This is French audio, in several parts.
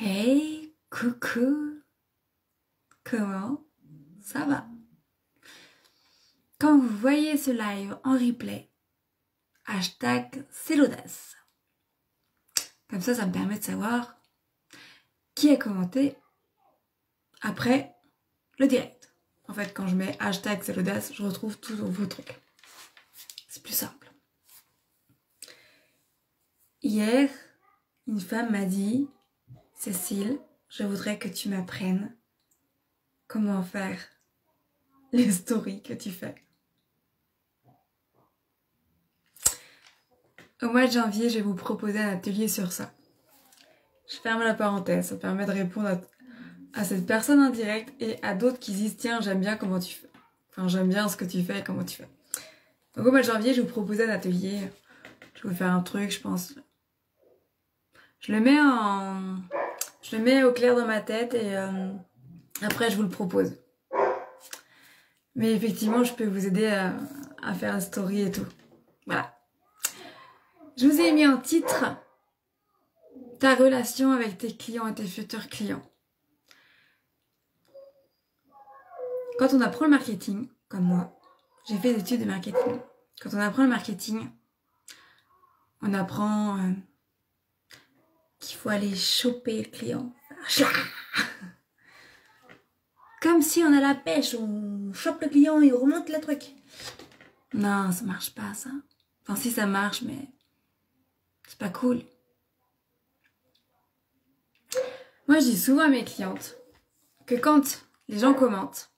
Hey, coucou, comment ça va? Quand vous voyez ce live en replay, hashtag c'est l'audace. Comme ça me permet de savoir qui a commenté après le direct. En fait, quand je mets hashtag c'est l'audace, je retrouve tous vos trucs. C'est plus simple. Hier, une femme m'a dit, Cécile, je voudrais que tu m'apprennes comment faire les stories que tu fais. Au mois de janvier, je vais vous proposer un atelier sur ça. Je ferme la parenthèse, ça permet de répondre à cette personne en direct et à d'autres qui disent tiens, j'aime bien comment tu fais. Enfin, j'aime bien ce que tu fais et comment tu fais. Donc au mois de janvier, je vais vous proposer un atelier. Je vais vous faire un truc, je pense. Je le mets au clair dans ma tête et après je vous le propose. Mais effectivement, je peux vous aider à faire un story et tout. Voilà. Je vous ai mis en titre ta relation avec tes clients et tes futurs clients. Quand on apprend le marketing, comme moi, j'ai fait des études de marketing. Quand on apprend le marketing, on apprend qu'il faut aller choper le client. Comme si on a la pêche, on chope le client et on remonte le truc. Non, ça marche pas ça. Enfin si ça marche, mais c'est pas cool. Moi je dis souvent à mes clientes que quand les gens commentent,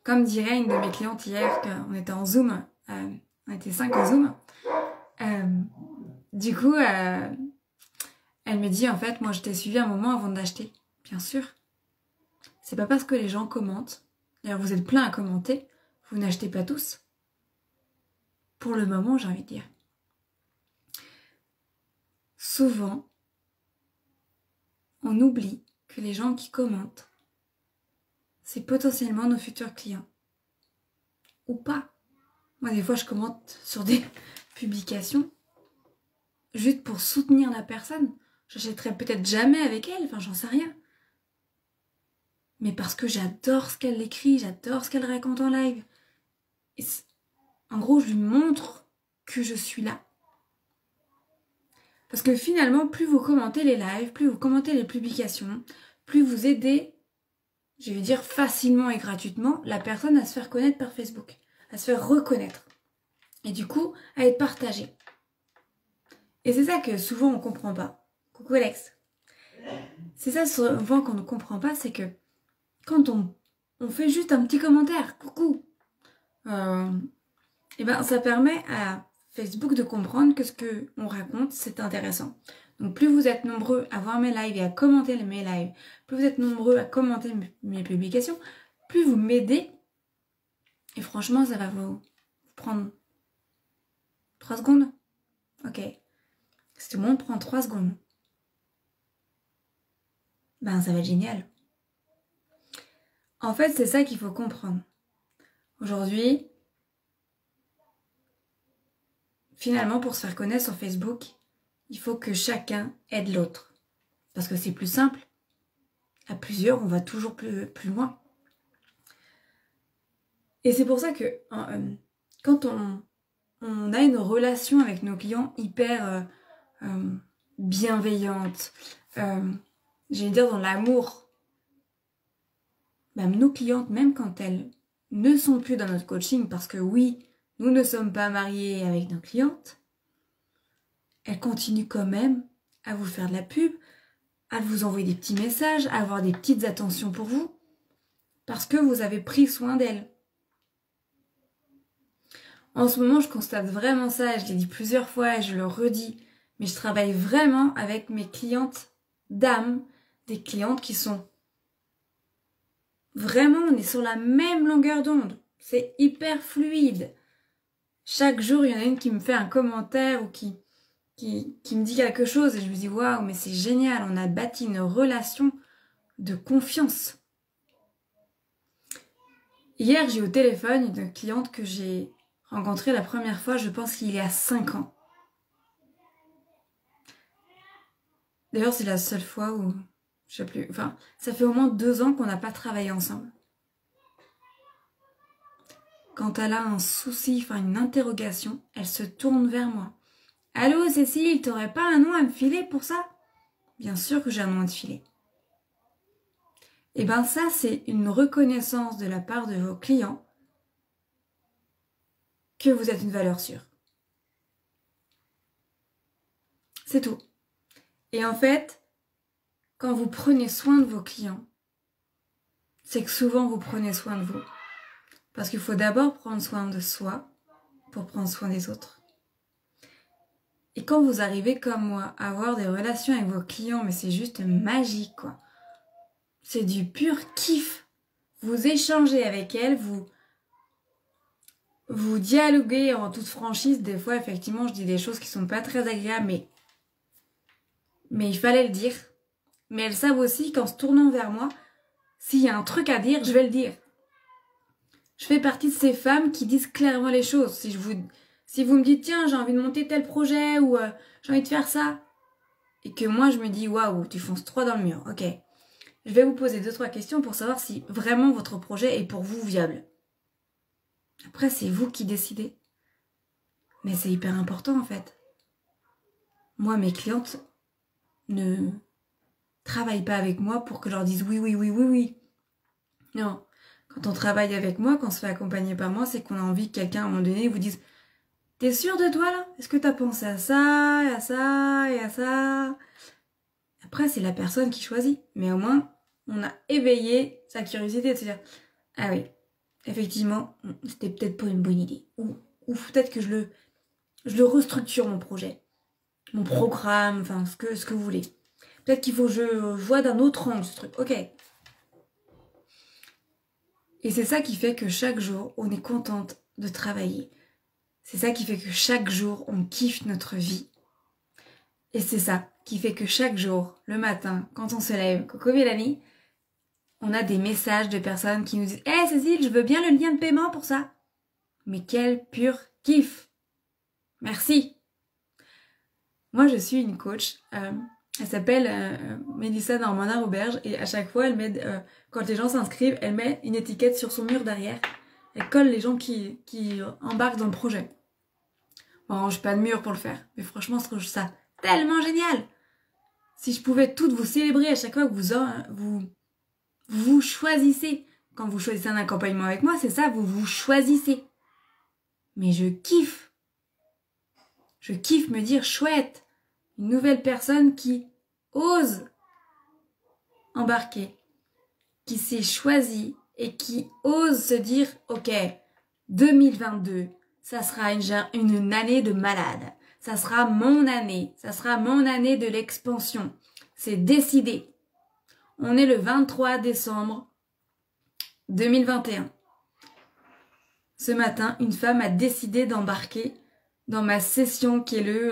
comme dirait une de mes clientes hier, qu'on était en Zoom, on était 5 en Zoom, du coup, elle me dit en fait, moi je t'ai suivi un moment avant d'acheter. Bien sûr. C'est pas parce que les gens commentent, d'ailleurs vous êtes plein à commenter, vous n'achetez pas tous. Pour le moment, j'ai envie de dire. Souvent, on oublie que les gens qui commentent, c'est potentiellement nos futurs clients. Ou pas. Moi, des fois, je commente sur des publications juste pour soutenir la personne. J'achèterai peut-être jamais avec elle, enfin, j'en sais rien. Mais parce que j'adore ce qu'elle écrit, j'adore ce qu'elle raconte en live. Et en gros, je lui montre que je suis là. Parce que finalement, plus vous commentez les lives, plus vous commentez les publications, plus vous aidez, je vais dire facilement et gratuitement, la personne à se faire connaître par Facebook, à se faire reconnaître. Et du coup, à être partagée. Et c'est ça que souvent on ne comprend pas. Coucou Alex. C'est ça souvent qu'on ne comprend pas, c'est que quand on fait juste un petit commentaire, coucou, et ben ça permet à Facebook de comprendre que ce qu'on raconte, c'est intéressant. Donc plus vous êtes nombreux à voir mes lives et à commenter mes lives, plus vous êtes nombreux à commenter mes publications, plus vous m'aidez. Et franchement, ça va vous prendre 3 secondes. Ok. Si tout le monde prend 3 secondes, ben ça va être génial. En fait, c'est ça qu'il faut comprendre. Aujourd'hui, finalement, pour se faire connaître sur Facebook, il faut que chacun aide l'autre. Parce que c'est plus simple. À plusieurs, on va toujours plus loin. Et c'est pour ça que quand on a une relation avec nos clients hyper bienveillante, j'allais dire dans l'amour, même nos clientes, même quand elles ne sont plus dans notre coaching, parce que oui, nous ne sommes pas mariés avec nos clientes, elles continuent quand même à vous faire de la pub, à vous envoyer des petits messages, à avoir des petites attentions pour vous, parce que vous avez pris soin d'elles. En ce moment, je constate vraiment ça, je l'ai dit plusieurs fois et je le redis, mais je travaille vraiment avec mes clientes d'âme, des clientes qui sont vraiment, on est sur la même longueur d'onde, c'est hyper fluide. Chaque jour, il y en a une qui me fait un commentaire ou qui me dit quelque chose et je me dis waouh, mais c'est génial, on a bâti une relation de confiance. Hier, j'ai eu au téléphone une cliente que j'ai rencontrée la première fois, je pense qu'il y a 5 ans. D'ailleurs, c'est la seule fois où je sais plus, enfin, ça fait au moins 2 ans qu'on n'a pas travaillé ensemble. Quand elle a un souci, enfin une interrogation, elle se tourne vers moi. Allô Cécile, t'aurais pas un nom à me filer pour ça? Bien sûr que j'ai un nom à te filer. Et ben ça, c'est une reconnaissance de la part de vos clients que vous êtes une valeur sûre. C'est tout. Et en fait, quand vous prenez soin de vos clients, c'est que souvent vous prenez soin de vous. Parce qu'il faut d'abord prendre soin de soi pour prendre soin des autres. Et quand vous arrivez comme moi à avoir des relations avec vos clients, mais c'est juste magique quoi. C'est du pur kiff. Vous échangez avec elles, vous dialoguez en toute franchise. Des fois, effectivement, je dis des choses qui sont pas très agréables, mais il fallait le dire. Mais elles savent aussi qu'en se tournant vers moi, s'il y a un truc à dire, je vais le dire. Je fais partie de ces femmes qui disent clairement les choses. Si vous me dites, tiens, j'ai envie de monter tel projet ou j'ai envie de faire ça, et que moi je me dis, waouh, tu fonces droit dans le mur, ok. Je vais vous poser 2-3 questions pour savoir si vraiment votre projet est pour vous viable. Après, c'est vous qui décidez. Mais c'est hyper important en fait. Moi, mes clientes ne travaillent pas avec moi pour que je leur dise oui, oui, oui, oui, oui. Non. Quand on travaille avec moi, quand on se fait accompagner par moi, c'est qu'on a envie que quelqu'un à un moment donné vous dise « T'es sûr de toi là? Est-ce que t'as pensé à ça, et à ça, et à ça ?» Après, c'est la personne qui choisit. Mais au moins, on a éveillé sa curiosité de se dire « Ah oui, effectivement, c'était peut-être pas une bonne idée. » Ou peut-être que je le restructure mon projet, mon programme, enfin ce que vous voulez. Peut-être qu'il faut que je vois d'un autre angle ce truc. Ok. Et c'est ça qui fait que chaque jour, on est contente de travailler. C'est ça qui fait que chaque jour, on kiffe notre vie. Et c'est ça qui fait que chaque jour, le matin, quand on se lève, Coco Mélanie, on a des messages de personnes qui nous disent « Hé Cécile, je veux bien le lien de paiement pour ça. » Mais quel pur kiff. Merci. Moi, je suis une coach. Elle s'appelle Mélissa Normandin-Roberge et à chaque fois, elle met, quand les gens s'inscrivent, elle met une étiquette sur son mur derrière. Elle colle les gens qui embarquent dans le projet. Bon, j'ai pas de mur pour le faire, mais franchement, je trouve ça tellement génial. Si je pouvais toutes vous célébrer à chaque fois que vous choisissez. Quand vous choisissez un accompagnement avec moi, c'est ça, vous choisissez. Mais je kiffe. Je kiffe me dire chouette. Une nouvelle personne qui ose embarquer, qui s'est choisie et qui ose se dire ok, 2022, ça sera une année de malade. Ça sera mon année. Ça sera mon année de l'expansion. C'est décidé. On est le 23 décembre 2021. Ce matin, une femme a décidé d'embarquer dans ma session qui est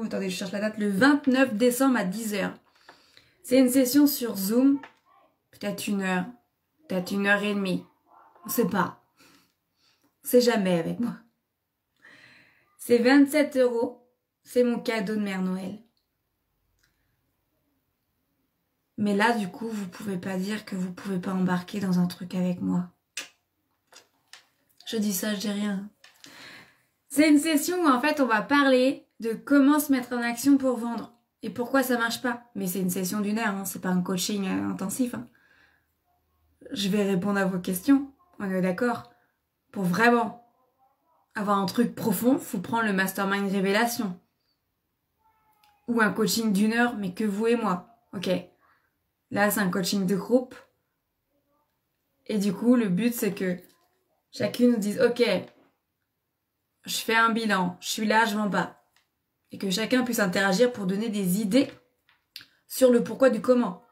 attendez, je cherche la date, le 29 décembre à 10h. C'est une session sur Zoom, peut-être 1 heure, peut-être 1h30. On sait pas. On sait jamais avec moi. C'est 27 €. C'est mon cadeau de Mère Noël. Mais là, du coup, vous pouvez pas dire que vous pouvez pas embarquer dans un truc avec moi. Je dis ça, je dis rien. C'est une session où en fait, on va parler de comment se mettre en action pour vendre. Et pourquoi ça marche pas. Mais c'est une session d'1 heure, hein, c'est pas un coaching intensif. Hein. Je vais répondre à vos questions, on est d'accord. Pour vraiment avoir un truc profond, faut prendre le mastermind révélation. Ou un coaching d'1 heure, mais que vous et moi. Ok. Là, c'est un coaching de groupe. Et du coup, le but, c'est que chacune nous dise, ok, je fais un bilan, je suis là, je m'en bats. Et que chacun puisse interagir pour donner des idées sur le pourquoi du comment.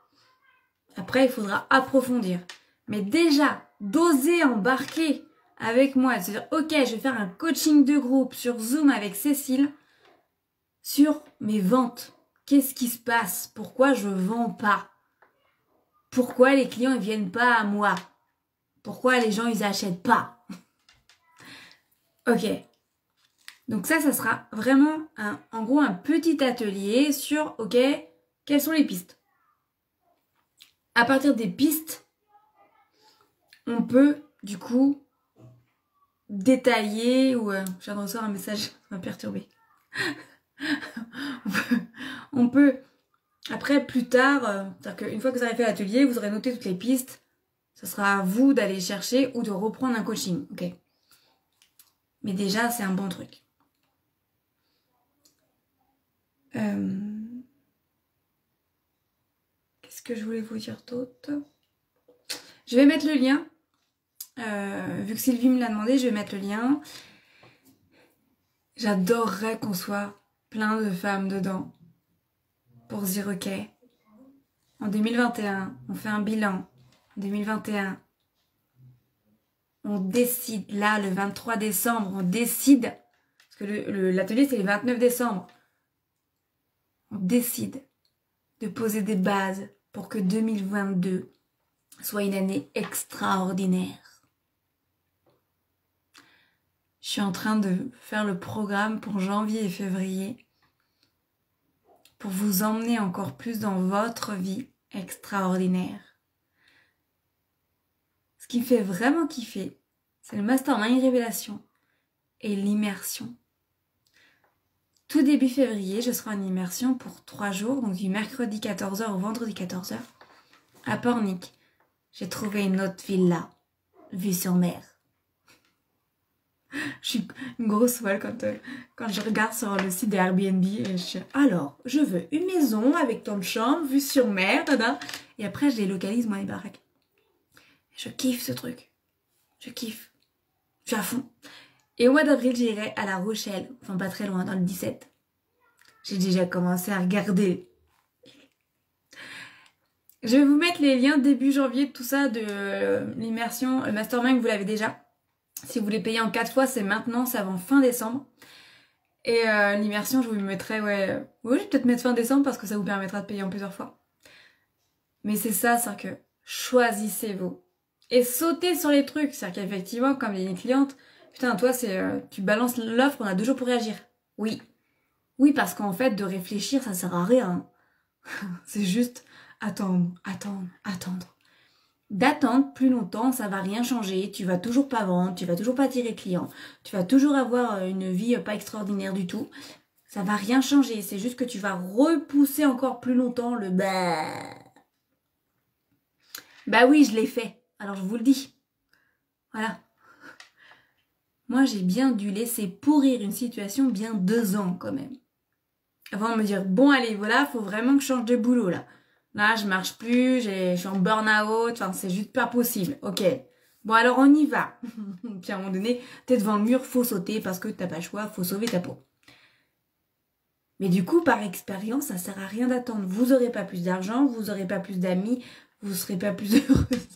Après, il faudra approfondir. Mais déjà, d'oser embarquer avec moi, de se dire, ok, je vais faire un coaching de groupe sur Zoom avec Cécile sur mes ventes. Qu'est-ce qui se passe? Pourquoi je vends pas? Pourquoi les clients ne viennent pas à moi? Pourquoi les gens ils achètent pas? Ok. Donc ça sera vraiment en gros un petit atelier sur ok, quelles sont les pistes? à partir des pistes, on peut du coup détailler ou je viens de recevoir un message, ça m'a perturbé. on peut après plus tard, c'est-à-dire qu'une fois que vous aurez fait l'atelier, vous aurez noté toutes les pistes. Ce sera à vous d'aller chercher ou de reprendre un coaching, ok? Mais déjà, c'est un bon truc. Qu'est-ce que je voulais vous dire d'autre? Je vais mettre le lien. Vu que Sylvie me l'a demandé, je vais mettre le lien. J'adorerais qu'on soit plein de femmes dedans pour se dire ok, en 2021, on fait un bilan. En 2021, on décide, là, le 23 décembre, on décide, parce que l'atelier c'est le 29 décembre, on décide de poser des bases pour que 2022 soit une année extraordinaire. Je suis en train de faire le programme pour janvier et février pour vous emmener encore plus dans votre vie extraordinaire. Ce qui me fait vraiment kiffer, c'est le Mastermind Révélation et l'immersion. Tout début février, je serai en immersion pour 3 jours, donc du mercredi 14h au vendredi 14h, à Pornic. J'ai trouvé une autre villa, vue sur mer. Je suis une grosse folle quand je regarde sur le site des Airbnb et je suis alors, je veux une maison avec tant de chambres, vue sur mer, tada. Et après je les localise moi les baraques. Je kiffe ce truc. Je kiffe. Je suis à fond. Et au mois d'avril, j'irai à La Rochelle, enfin pas très loin, dans le 17. J'ai déjà commencé à regarder. Je vais vous mettre les liens début janvier de tout ça, de l'immersion, le mastermind, vous l'avez déjà. Si vous voulez payer en 4 fois, c'est maintenant, c'est avant fin décembre. Et l'immersion, je vous mettrai, oui, je vais peut-être mettre fin décembre parce que ça vous permettra de payer en plusieurs fois. Mais c'est ça, c'est que choisissez-vous. Et sautez sur les trucs. C'est-à-dire qu'effectivement, comme il y a une cliente, putain, toi, tu balances l'offre, on a 2 jours pour réagir. Oui. Oui, parce qu'en fait, de réfléchir, ça sert à rien. C'est juste attendre. D'attendre plus longtemps, ça va rien changer, tu vas toujours pas vendre, tu vas toujours pas attirer client, tu vas toujours avoir une vie pas extraordinaire du tout. Ça va rien changer, c'est juste que tu vas repousser encore plus longtemps le bah. Bah oui, je l'ai fait, alors je vous le dis. Voilà. Moi, j'ai bien dû laisser pourrir une situation bien 2 ans quand même. Avant de me dire, bon allez, voilà, faut vraiment que je change de boulot là. Là, je marche plus, je suis en burn-out, enfin, c'est juste pas possible. Ok. Bon, alors on y va. Puis à un moment donné, t'es devant le mur, faut sauter parce que t'as pas le choix, faut sauver ta peau. Mais du coup, par expérience, ça sert à rien d'attendre. Vous aurez pas plus d'argent, vous aurez pas plus d'amis, vous serez pas plus heureuse.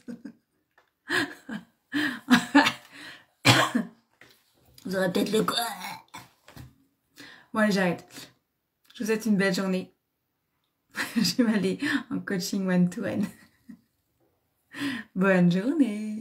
Vous aurez peut-être le... Bon, allez, j'arrête. Je vous souhaite une belle journée. Je vais aller en coaching one-to-one. Bonne journée.